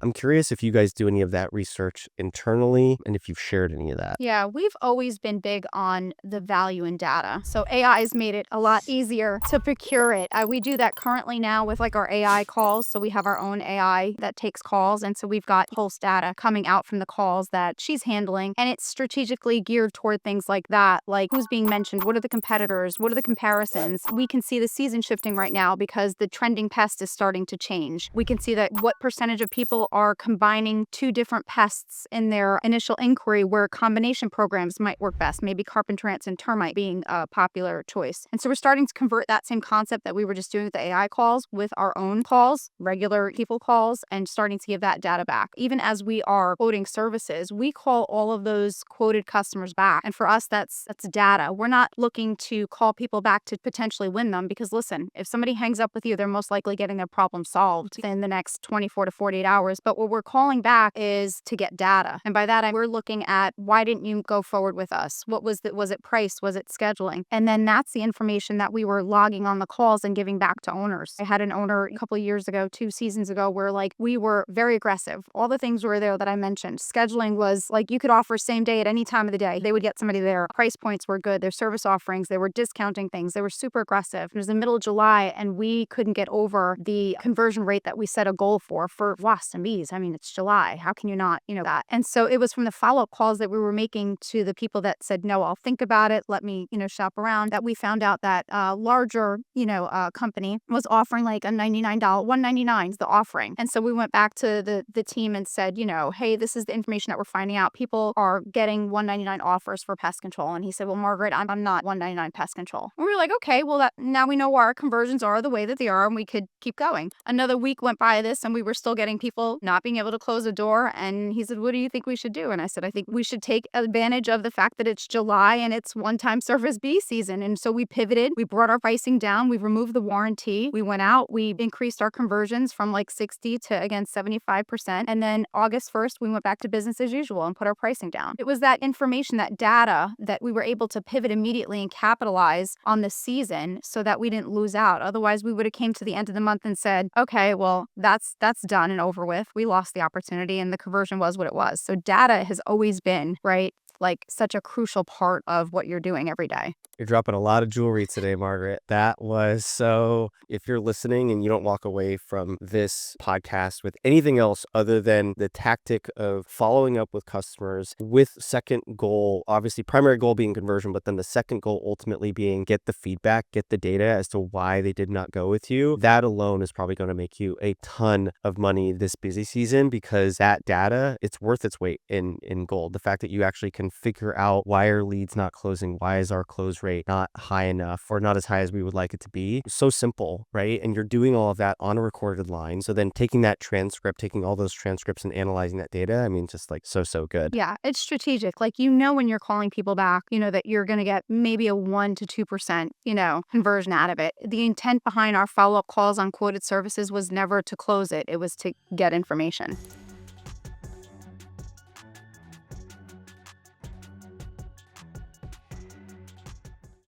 I'm curious if you guys do any of that research internally and if you've shared any of that. Yeah, we've always been big on the value in data. So AI has made it a lot easier to procure it. We do that currently now with like our AI calls. So we have our own AI that takes calls. And so we've got pulse data coming out from the calls that she's handling. And it's strategically geared toward things like that, like who's being mentioned, what are the competitors, what are the comparisons. We can see the season shifting right now because the trending pest is starting to change. We can see that what percentage of people are combining two different pests in their initial inquiry where combination programs might work best, maybe carpenter ants and termite being a popular choice. And so we're starting to convert that same concept that we were just doing with the AI calls with our own calls, regular people calls, and starting to give that data back. Even as we are quoting services, we call all of those quoted customers back. And for us, that's data. We're not looking to call people back to potentially win them because listen, if somebody hangs up with you, they're most likely getting their problem solved in the next 24 to 48 hours. But what we're calling back is to get data. And by that, we're looking at why didn't you go forward with us? What was it? Was it price? Was it scheduling? And then that's the information that we were logging on the calls and giving back to owners. I had an owner a couple of years ago, 2 seasons ago, where like we were very aggressive. All the things were there that I mentioned. Scheduling was like you could offer same day at any time of the day. They would get somebody there. Price points were good. Their service offerings, they were discounting things. They were super aggressive. It was the middle of July and we couldn't get over the conversion rate that we set a goal for wasps and bees. I mean, it's July. How can you not, that? And so it was from the follow-up calls that we were making to the people that said, no, I'll think about it. Let me, shop around, that we found out that larger, company was offering like a $99, $199 is the offering. And so we went back to the team and said, hey, this is the information that we're finding out. People are getting $199 offers for pest control. And he said, well, Margaret, I'm not $199 pest control. And we were like, okay, well, now we know why our conversions are the way that they are and we could keep going. Another week went by this and we were still getting people not being able to close a door. And he said, what do you think we should do? And I said, I think we should take advantage of the fact that it's July and it's one-time surface bee season. And so we pivoted, we brought our pricing down, we removed the warranty, we went out, we increased our conversions from like 60 to again 75%. And then August 1st, we went back to business as usual and put our pricing down. It was that information, that data that we were able to pivot immediately and capitalize on the season so that we didn't lose out. Otherwise, we would have came to the end of the month and said, okay, well, that's done and over with. We lost the opportunity and the conversion was what it was. So data has always been, right, like such a crucial part of what you're doing every day. You're dropping a lot of jewelry today, Margaret. That was so, if you're listening and you don't walk away from this podcast with anything else other than the tactic of following up with customers with second goal, obviously primary goal being conversion, but then the second goal ultimately being get the feedback, get the data as to why they did not go with you. That alone is probably going to make you a ton of money this busy season because that data, it's worth its weight in gold. The fact that you actually can figure out why are leads not closing, why is our close rate not high enough or not as high as we would like it to be. So simple, right? And you're doing all of that on a recorded line. So then taking that transcript, taking all those transcripts and analyzing that data, I mean, just like so good. Yeah, it's strategic. Like, when you're calling people back, that you're going to get maybe a 1 to 2%, conversion out of it. The intent behind our follow-up calls on quoted services was never to close it. It was to get information.